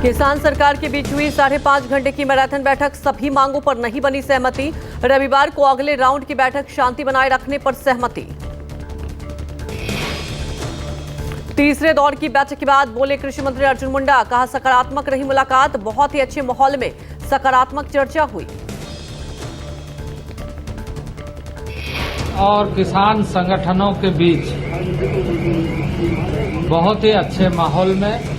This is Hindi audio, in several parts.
किसान सरकार के बीच हुई 5.5 घंटे की मैराथन बैठक, सभी मांगों पर नहीं बनी सहमति। रविवार को अगले राउंड की बैठक शांति बनाए रखने पर सहमति। तीसरे दौर की बैठक के बाद बोले कृषि मंत्री अर्जुन मुंडा, कहा सकारात्मक रही मुलाकात, बहुत ही अच्छे माहौल में सकारात्मक चर्चा हुई। और किसान संगठनों के बीच बहुत ही अच्छे माहौल में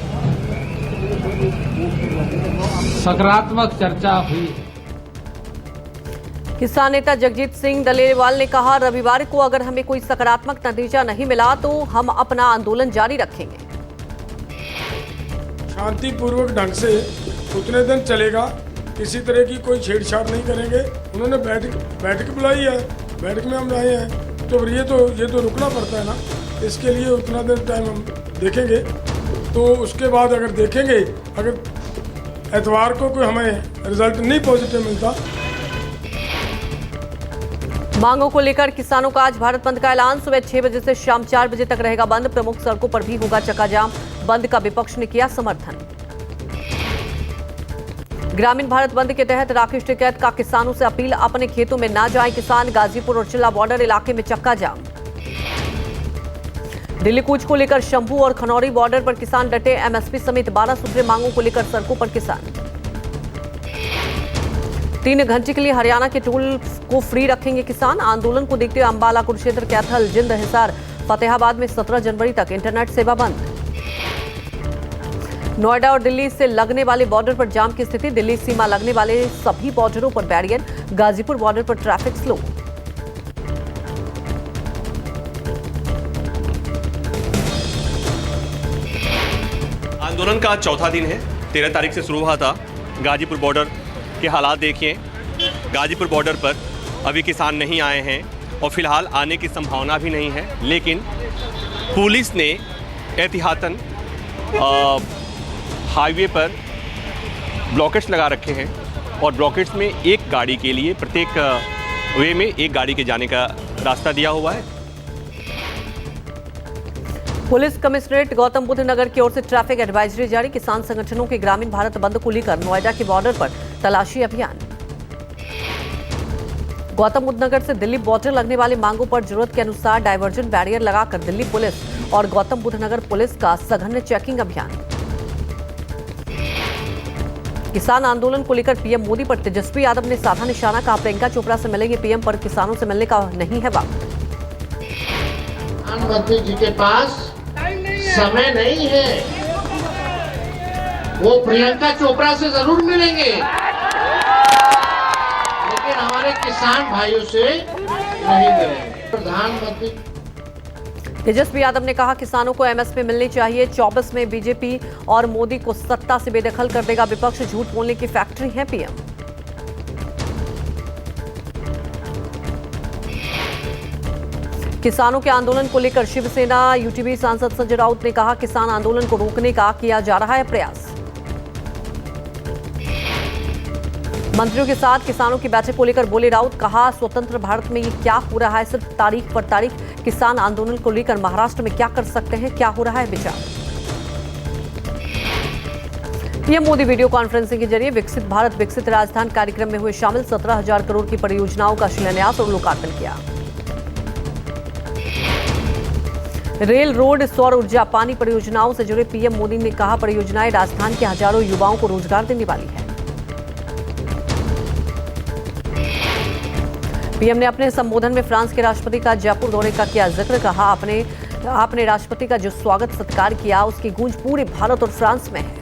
सकारात्मक चर्चा हुई। किसान नेता जगजीत सिंह डलेवाल ने कहा, रविवार को अगर हमें कोई सकारात्मक नतीजा नहीं मिला तो हम अपना आंदोलन जारी रखेंगे। शांतिपूर्वक ढंग से उतने दिन चलेगा, किसी तरह की कोई छेड़छाड़ नहीं करेंगे। उन्होंने बैठक बुलाई है, बैठक में हम आए हैं, तो ये तो रुकना पड़ता है ना, इसके लिए उतना दिन टाइम हम देखेंगे। तो उसके बाद अगर देखेंगे, अगर एतवार को कोई हमें रिजल्ट नहीं पॉजिटिव मिलता। मांगों को लेकर किसानों का आज भारत बंद का ऐलान, सुबह 6 बजे से शाम 4 बजे तक रहेगा बंद। प्रमुख सड़कों पर भी होगा चक्काजाम, बंद का विपक्ष ने किया समर्थन। ग्रामीण भारत बंद के तहत राकेश टिकैत का किसानों से अपील, अपने खेतों में ना जाएं किसान, गाजीपुर और चिल्ला बॉर्डर इलाके में चक्का जाम। दिल्ली कूच को लेकर शंभू और खनौरी बॉर्डर पर किसान डटे, एमएसपी समेत 12 सूत्रीय मांगों को लेकर सड़कों पर किसान। 3 घंटे के लिए हरियाणा के टोल को फ्री रखेंगे किसान, आंदोलन को देखते हुए अंबाला, कुरुक्षेत्र, कैथल, जिंद, हिसार, फतेहाबाद में 17 जनवरी तक इंटरनेट सेवा बंद। नोएडा और दिल्ली से लगने वाले बॉर्डर पर जाम की स्थिति, दिल्ली सीमा लगने वाले सभी बॉर्डरों पर बैरियर, गाजीपुर बॉर्डर पर ट्रैफिक स्लो। आंदोलन का चौथा दिन है, 13 तारीख से शुरू हुआ था। गाजीपुर बॉर्डर के हालात देखिए, गाजीपुर बॉर्डर पर अभी किसान नहीं आए हैं और फिलहाल आने की संभावना भी नहीं है, लेकिन पुलिस ने एहतियातन हाईवे पर ब्लॉकेट्स लगा रखे हैं और ब्लॉकेट्स में एक गाड़ी के लिए, प्रत्येक वे में एक गाड़ी के जाने का रास्ता दिया हुआ है। पुलिस कमिश्नरेट गौतम बुद्ध नगर की ओर से ट्रैफिक एडवाइजरी जारी, किसान संगठनों के ग्रामीण भारत बंद को लेकर नोएडा के बॉर्डर पर तलाशी अभियान। गौतम बुद्ध नगर से दिल्ली बॉर्डर लगने वाले मांगों पर जरूरत के अनुसार डायवर्जन बैरियर लगाकर दिल्ली पुलिस और गौतम बुद्ध नगर पुलिस का सघन चेकिंग अभियान। किसान आंदोलन को लेकर पीएम मोदी पर तेजस्वी यादव ने साधा निशाना, कहा प्रियंका चोपड़ा से मिलेंगे पीएम, पर किसानों से मिलने का नहीं है वक्त। प्रधानमंत्री जी के पास समय नहीं है, वो प्रियंका चोपड़ा से जरूर मिलेंगे, लेकिन हमारे किसान भाइयों से नहीं मिलेंगे। प्रधानमंत्री तेजस्वी यादव ने कहा किसानों को एमएसपी मिलनी चाहिए, 24 में बीजेपी और मोदी को सत्ता से बेदखल कर देगा विपक्ष, झूठ बोलने की फैक्ट्री है पीएम। किसानों के आंदोलन को लेकर शिवसेना यूटीवी सांसद संजय राउत ने कहा किसान आंदोलन को रोकने का किया जा रहा है प्रयास। मंत्रियों के साथ किसानों की बैठक को लेकर बोले राउत, कहा स्वतंत्र भारत में ये क्या हो रहा है, सिर्फ तारीख पर तारीख। किसान आंदोलन को लेकर महाराष्ट्र में क्या कर सकते हैं, क्या हो रहा है विचार। पीएम मोदी वीडियो कॉन्फ्रेंसिंग के जरिए विकसित भारत विकसित राजस्थान कार्यक्रम में हुए शामिल, 17,000 करोड़ की परियोजनाओं का शिलान्यास और लोकार्पण किया। रेल, रोड, सौर ऊर्जा, पानी परियोजनाओं से जुड़े पीएम मोदी ने कहा परियोजनाएं राजस्थान के हजारों युवाओं को रोजगार देने वाली है। पीएम ने अपने संबोधन में फ्रांस के राष्ट्रपति का जयपुर दौरे का किया जिक्र, कहा आपने राष्ट्रपति का जो स्वागत सत्कार किया उसकी गूंज पूरे भारत और फ्रांस में है।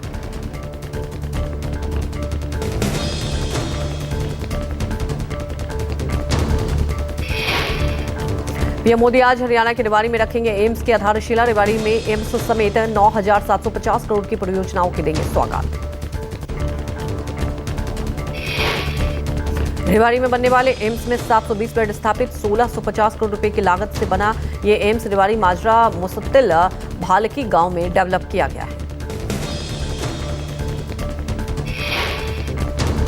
पीएम मोदी आज हरियाणा के रेवाड़ी में रखेंगे एम्स की आधारशिला, रेवाड़ी में एम्स समेत 9,750 करोड़ की परियोजनाओं के देंगे स्वागत। रेवाड़ी में बनने वाले एम्स में 720 बेड स्थापित, 1650 करोड़ रुपए की लागत से बना ये एम्स रेवाड़ी माजरा मुसत्तिल भालकी गांव में डेवलप किया गया है।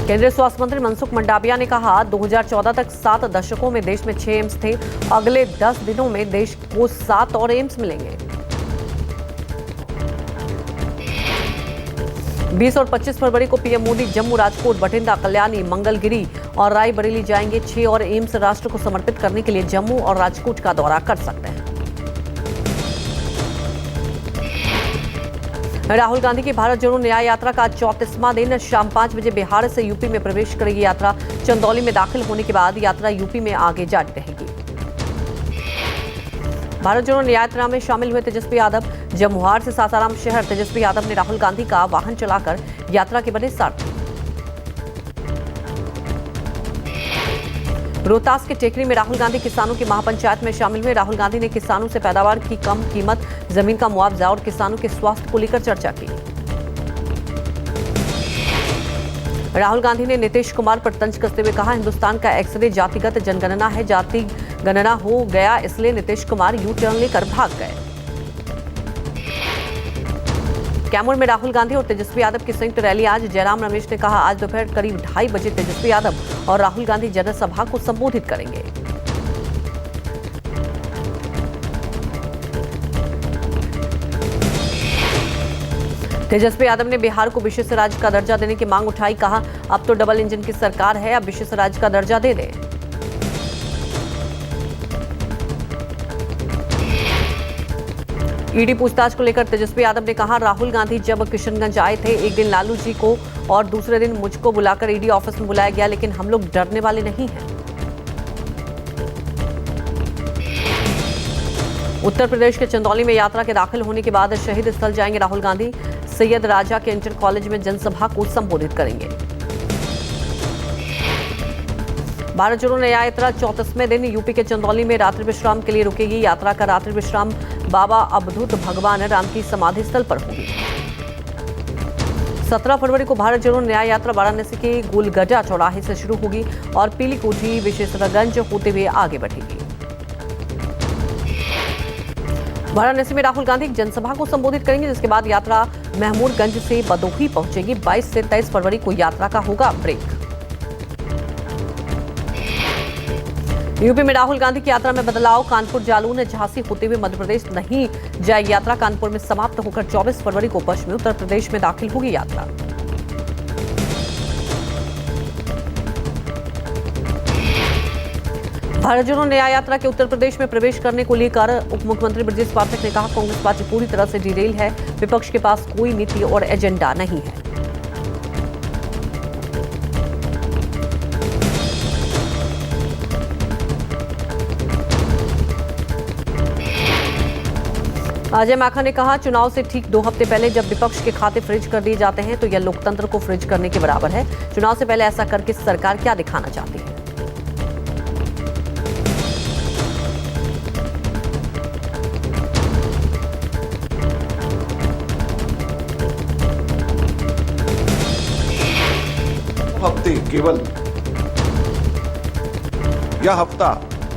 केंद्रीय स्वास्थ्य मंत्री मनसुख मंडाविया ने कहा 2014 तक 7 दशकों में देश में 6 एम्स थे, अगले 10 दिनों में देश को 7 और एम्स मिलेंगे। 20 और 25 फरवरी को पीएम मोदी जम्मू, राजकोट, बठिंडा, कल्याणी, मंगलगिरी और रायबरेली जाएंगे। 6 और एम्स राष्ट्र को समर्पित करने के लिए जम्मू और राजकोट का दौरा कर सकते हैं। राहुल गांधी की भारत जोड़ो न्याय यात्रा का 34वां दिन। शाम 5 बजे बिहार से यूपी में प्रवेश करेगी यात्रा। चंदौली में दाखिल होने के बाद यात्रा यूपी में आगे जारी रहेगी। भारत जोड़ो न्याय यात्रा में शामिल हुए तेजस्वी यादव। जमुहार से सासाराम शहर तेजस्वी यादव ने राहुल गांधी का वाहन चलाकर यात्रा के बने सारथी। रोहतास के टेकरी में राहुल गांधी किसानों की महापंचायत में शामिल हुए। राहुल गांधी ने किसानों से पैदावार की कम कीमत, जमीन का मुआवजा और किसानों के स्वास्थ्य को लेकर चर्चा की। राहुल गांधी ने नीतीश कुमार पर तंज कसते हुए कहा, हिंदुस्तान का एक्सरे जातिगत जनगणना है, जाति गणना हो गया इसलिए नीतीश कुमार यू टर्न लेकर भाग गए। कैमूर में राहुल गांधी और तेजस्वी यादव की संयुक्त रैली आज। जयराम रमेश ने कहा, आज दोपहर करीब 2:30 बजे तेजस्वी यादव और राहुल गांधी जनसभा को संबोधित करेंगे। तेजस्वी यादव ने बिहार को विशेष राज्य का दर्जा देने की मांग उठाई। कहा, अब तो डबल इंजन की सरकार है, अब विशेष राज्य का दर्जा दे दें। ईडी पूछताछ को लेकर तेजस्वी यादव ने कहा, राहुल गांधी जब किशनगंज आए थे, एक दिन लालू जी को और दूसरे दिन मुझको बुलाकर ईडी ऑफिस में बुलाया गया, लेकिन हम लोग डरने वाले नहीं हैं। उत्तर प्रदेश के चंदौली में यात्रा के दाखिल होने के बाद शहीद स्थल जाएंगे राहुल गांधी। सैयद राजा के इंटर कॉलेज में जनसभा को संबोधित करेंगे। भारत जोड़ो न्याय यात्रा 34वें दिन यूपी के चंदौली में रात्रि विश्राम के लिए रुकेगी। यात्रा का रात्रि विश्राम बाबा अवधूत भगवान राम की समाधि स्थल पर होगी। 17 फरवरी को भारत जोड़ो न्याय यात्रा वाराणसी के गोलगड्डा चौराहे से शुरू होगी और पीलीकोठी, विशेषरगंज होते हुए आगे बढ़ेगी। वाराणसी में राहुल गांधी जनसभा को संबोधित करेंगे, जिसके बाद यात्रा महमूदगंज से बदोही पहुंचेगी। 22 से 23 फरवरी को यात्रा का होगा ब्रेक। यूपी में राहुल गांधी की यात्रा में बदलाव। कानपुर, जालौन, झांसी होते हुए मध्य प्रदेश नहीं जाएगी यात्रा। कानपुर में समाप्त होकर 24 फरवरी को पश्चिमी उत्तर प्रदेश में दाखिल होगी यात्रा। भारत जोड़ो न्याय यात्रा के उत्तर प्रदेश में प्रवेश करने को लेकर उप मुख्यमंत्री ब्रजेश पाठक ने कहा, कांग्रेस पार्टी पूरी तरह से डिरेल है, विपक्ष के पास कोई नीति और एजेंडा नहीं है। अजय माकन ने कहा, चुनाव से ठीक 2 हफ्ते पहले जब विपक्ष के खाते फ्रीज कर दिए जाते हैं तो यह लोकतंत्र को फ्रीज करने के बराबर है। चुनाव से पहले ऐसा करके सरकार क्या दिखाना चाहती है? हफ्ते केवल यह हफ्ता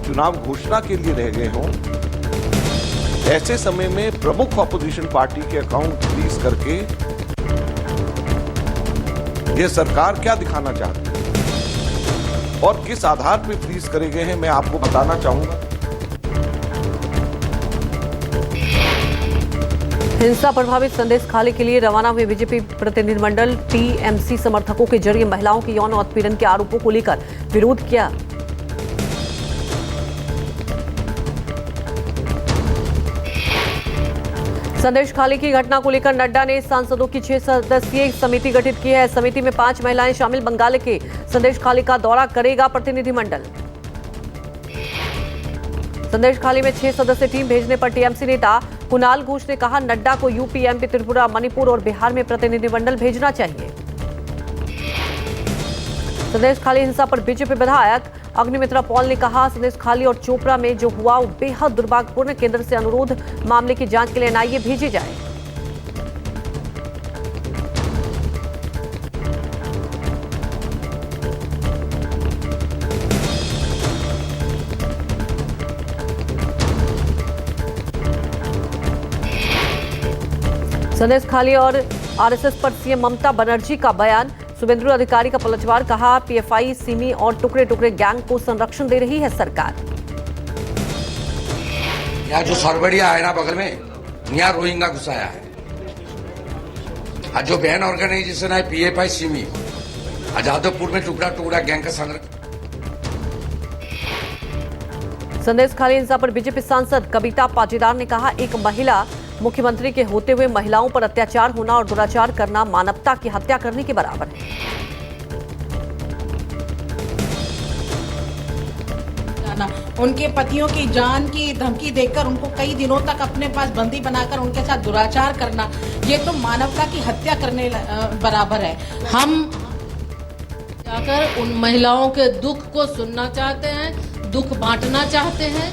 चुनाव घोषणा के लिए रह गए हों, ऐसे समय में प्रमुख ऑपोजिशन पार्टी के अकाउंट फ्रीज करके यह सरकार क्या दिखाना चाहती है और किस आधार पर फ्रीज करे गए हैं, मैं आपको बताना चाहूंगा। हिंसा प्रभावित संदेश खाली के लिए रवाना हुए बीजेपी प्रतिनिधिमंडल। टीएमसी समर्थकों के जरिए महिलाओं के यौन उत्पीड़न के आरोपों को लेकर विरोध किया। संदेश खाली की घटना को लेकर नड्डा ने सांसदों की 6 सदस्यीय समिति गठित की है। समिति में 5 महिलाएं शामिल। बंगाल के संदेश खाली का दौरा करेगा प्रतिनिधिमंडल। संदेश खाली में 6 सदस्यीय टीम भेजने पर टीएमसी नेता कुणाल घोष ने कहा, नड्डा को यूपी, एमपी, त्रिपुरा, मणिपुर और बिहार में प्रतिनिधिमंडल भेजना चाहिए। संदेश खाली हिंसा पर बीजेपी विधायक अग्निमित्रा पॉल ने कहा, संदेश खाली और चोपड़ा में जो हुआ वो बेहद दुर्भाग्यपूर्ण। केंद्र से अनुरोध, मामले की जांच के लिए एनआईए भेजी जाए। संदेश खाली और आरएसएस पर सीएम ममता बनर्जी का बयान। शुभेंदु अधिकारी का पलटवार। कहा, पीएफआई, सिमी और टुकड़े टुकड़े गैंग को संरक्षण दे रही है सरकार। यहाँ जो सरबड़िया है ना बगल में, यहाँ रोहिंगा घुसाया है। आज जो बहन ऑर्गेनाइजेशन है PFI सिमी, आजादपुर में टुकड़ा टुकड़ा गैंग का संग्रह। संदेश खाली हिंसा पर बीजेपी सांसद कविता पाटीदार ने कहा, एक महिला मुख्यमंत्री के होते हुए महिलाओं पर अत्याचार होना और दुराचार करना मानवता की हत्या करने के बराबर है। उनके पतियों की जान की धमकी देकर उनको कई दिनों तक अपने पास बंदी बनाकर उनके साथ दुराचार करना, ये तो मानवता की हत्या करने बराबर है। हम जाकर उन महिलाओं के दुख को सुनना चाहते हैं, दुख बांटना चाहते हैं।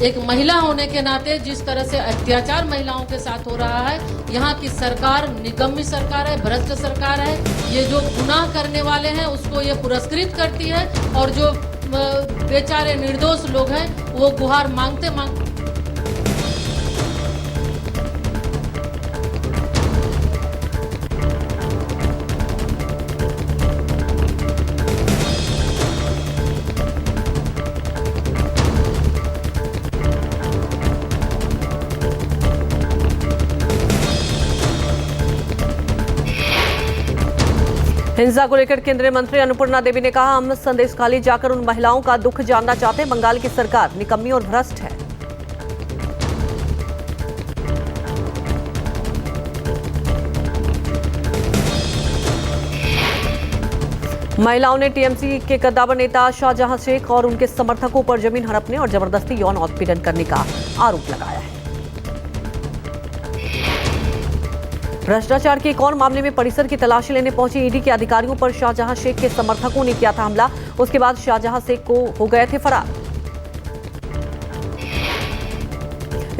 एक महिला होने के नाते जिस तरह से अत्याचार महिलाओं के साथ हो रहा है, यहाँ की सरकार निकम्मी सरकार है, भ्रष्ट सरकार है। ये जो गुनाह करने वाले हैं उसको ये पुरस्कृत करती है और जो बेचारे निर्दोष लोग हैं वो गुहार मांगते हिंसा को लेकर केंद्रीय मंत्री अन्नपूर्णा देवी ने कहा, हम संदेश खाली जाकर उन महिलाओं का दुख जानना चाहते हैं। बंगाल की सरकार निकम्मी और भ्रष्ट है। महिलाओं ने टीएमसी के कद्दावर नेता शाहजहां शेख और उनके समर्थकों पर जमीन हड़पने और जबरदस्ती यौन उत्पीड़न करने का आरोप लगाया है। भ्रष्टाचार के एक और मामले में परिसर की तलाशी लेने पहुंचे ईडी के अधिकारियों पर शाहजहां शेख के समर्थकों ने किया था हमला। उसके बाद शाहजहां शेख को हो गए थे फरार।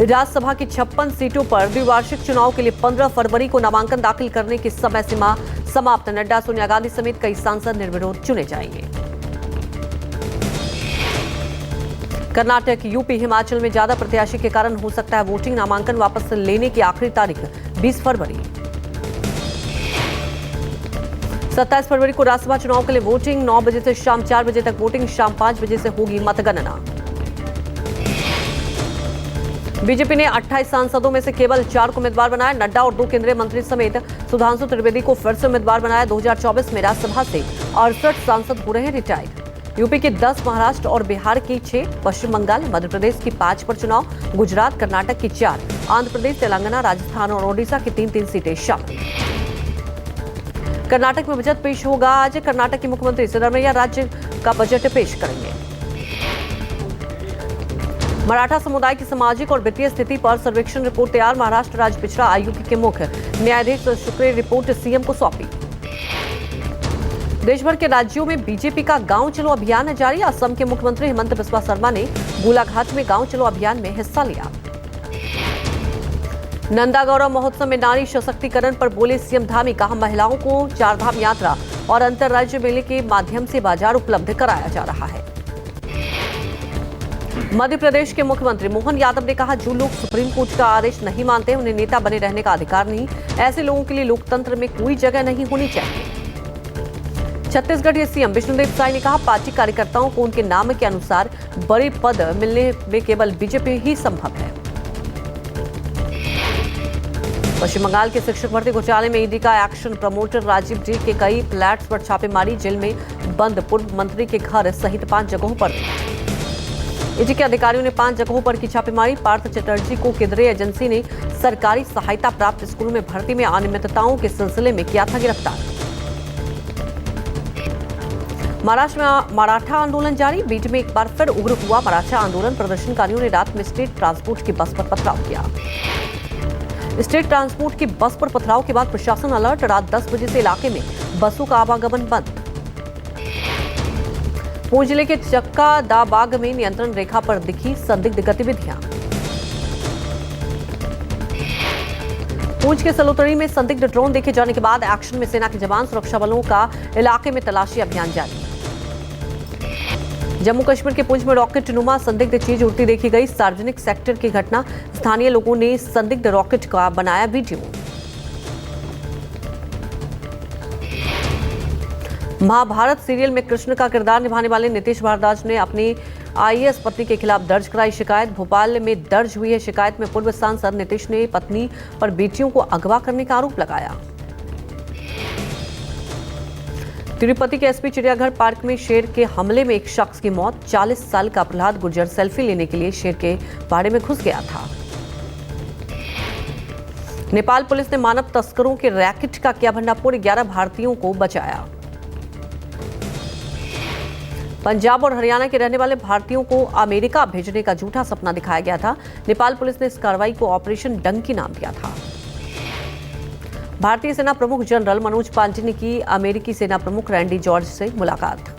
राज्यसभा की 56 सीटों पर द्विवार्षिक चुनाव के लिए 15 फरवरी को नामांकन दाखिल करने की समय सीमा समाप्त। नड्डा, सोनिया गांधी समेत कई सांसद निर्विरोध चुने जाएंगे। कर्नाटक, यूपी, हिमाचल में ज्यादा प्रत्याशी के कारण हो सकता है वोटिंग। नामांकन वापस लेने की आखिरी तारीख 20 फरवरी। 27 फरवरी को राज्यसभा चुनाव के लिए वोटिंग। 9 बजे से शाम 4 बजे तक वोटिंग। शाम 5 बजे से होगी मतगणना। बीजेपी ने 28 सांसदों में से केवल 4 को उम्मीदवार बनाया। नड्डा और 2 केंद्रीय मंत्री समेत सुधांशु त्रिवेदी को फिर से उम्मीदवार बनाया। 2024 में राज्यसभा से 68 सांसद हो रहे हैं रिटायर्ड। यूपी के 10, महाराष्ट्र और बिहार की 6, पश्चिम बंगाल, मध्य प्रदेश की 5 पर चुनाव। गुजरात, कर्नाटक की 4, आंध्र प्रदेश, तेलंगाना, राजस्थान और ओडिशा की 3-3 सीटें शामिल। कर्नाटक में बजट पेश होगा आज। कर्नाटक के मुख्यमंत्री सिद्धरामैया राज्य का बजट पेश करेंगे। मराठा समुदाय की सामाजिक और वित्तीय स्थिति पर सर्वेक्षण रिपोर्ट तैयार। महाराष्ट्र राज्य पिछड़ा आयोग के मुख्य न्यायाधीश शुक्र रिपोर्ट सीएम को सौंपी। देश भर के राज्यों में बीजेपी का गांव चलो अभियान जारी। असम के मुख्यमंत्री हेमंत बिस्वा शर्मा ने गोलाघाट में गांव चलो अभियान में हिस्सा लिया। नंदा गौरव महोत्सव में नारी सशक्तिकरण पर बोले सीएम धामी। कहा, महिलाओं को चारधाम यात्रा और अंतर्राज्य मेले के माध्यम से बाजार उपलब्ध कराया जा रहा है। मध्य प्रदेश के मुख्यमंत्री मोहन यादव ने कहा, जो लोग सुप्रीम कोर्ट का आदेश नहीं मानते उन्हें नेता बने रहने का अधिकार नहीं। ऐसे लोगों के लिए लोकतंत्र में कोई जगह नहीं होनी चाहिए। छत्तीसगढ़ के सीएम विष्णुदेव साय ने कहा, पार्टी कार्यकर्ताओं को उनके नाम के अनुसार बड़े पद मिलने में केवल बीजेपी ही संभव है। पश्चिम बंगाल के शिक्षक भर्ती घोटाले में ईडी का एक्शन। प्रमोटर राजीव जी के कई फ्लैट्स पर छापेमारी। जेल में बंद पूर्व मंत्री के घर सहित 5 जगहों पर। ईडी के अधिकारियों ने 5 जगहों पर की छापेमारी। पार्थ चटर्जी को केंद्रीय एजेंसी ने सरकारी सहायता प्राप्त स्कूलों में भर्ती में अनियमितताओं के सिलसिले में किया था गिरफ्तार। महाराष्ट्र में मराठा आंदोलन जारी। बीच में एक बार फिर उग्र हुआ मराठा आंदोलन। प्रदर्शनकारियों ने रात में स्टेट ट्रांसपोर्ट की बस पर पथराव किया। स्टेट ट्रांसपोर्ट की बस पर पथराव के बाद प्रशासन अलर्ट। रात 10 बजे से इलाके में बसों का आवागमन बंद। पुंछ जिले के चक्का दा बाग में नियंत्रण रेखा पर दिखी संदिग्ध गतिविधियां। पुंछ के सलोतरी में संदिग्ध ड्रोन देखे जाने के बाद एक्शन में सेना के जवान, सुरक्षा बलों का इलाके में तलाशी अभियान जारी। जम्मू कश्मीर के पुंछ में रॉकेट नुमा संदिग्ध चीज उड़ती देखी गई। सार्वजनिक सेक्टर की घटना। स्थानीय लोगों ने संदिग्ध रॉकेट का बनाया वीडियो। महाभारत सीरियल में कृष्ण का किरदार निभाने वाले नीतीश भारद्वाज ने अपनी आईएएस पत्नी के खिलाफ दर्ज कराई शिकायत। भोपाल में दर्ज हुई है शिकायत में पूर्व सांसद नीतीश ने पत्नी पर बेटियों को अगवा करने का आरोप लगाया। तिरुपति के एसपी चिड़ियाघर पार्क में शेर के हमले में एक शख्स की मौत। 40 साल का प्रहलाद गुर्जर सेल्फी लेने के लिए शेर के बाड़े में घुस गया था। नेपाल पुलिस ने मानव तस्करों के रैकेट का किया भंडाफोड़, 11 भारतीयों को बचाया। पंजाब और हरियाणा के रहने वाले भारतीयों को अमेरिका भेजने का झूठा सपना दिखाया गया था। नेपाल पुलिस ने इस कार्रवाई को ऑपरेशन डंकी नाम दिया था। भारतीय सेना प्रमुख जनरल मनोज पांडे ने की अमेरिकी सेना प्रमुख रैंडी जॉर्ज से मुलाकात।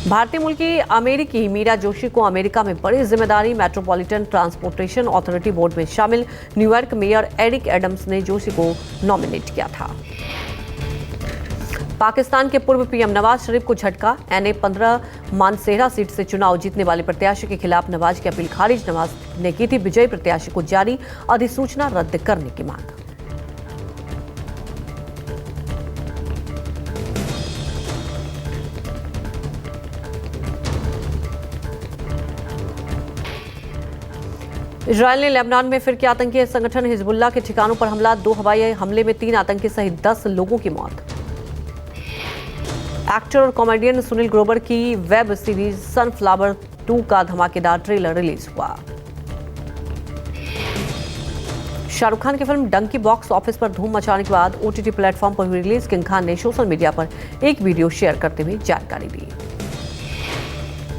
भारतीय मूल की अमेरिकी मीरा जोशी को अमेरिका में बड़ी जिम्मेदारी, मेट्रोपॉलिटन ट्रांसपोर्टेशन अथॉरिटी बोर्ड में शामिल। न्यूयॉर्क मेयर एरिक एडम्स ने जोशी को नॉमिनेट किया था। पाकिस्तान के पूर्व पीएम नवाज शरीफ को झटका। NA 15 मानसेरा सीट से चुनाव जीतने वाले प्रत्याशी के खिलाफ नवाज की अपील खारिज। नवाज ने की थी विजयी प्रत्याशी को जारी अधिसूचना रद्द करने की मांग। इजरायल ने लेबनान में फिर के आतंकी संगठन हिजबुल्लाह के ठिकानों पर हमला। 2 हवाई हमले में 3 आतंकी सहित 10 लोगों की मौत। एक्टर और कॉमेडियन सुनील ग्रोवर की वेब सीरीज सनफ्लावर 2 का धमाकेदार ट्रेलर रिलीज हुआ। शाहरुख खान की फिल्म डंकी बॉक्स ऑफिस पर धूम मचाने के बाद OTT प्लेटफॉर्म पर हुई रिलीज। किंग खान ने सोशल मीडिया पर एक वीडियो शेयर करते हुए जानकारी दी।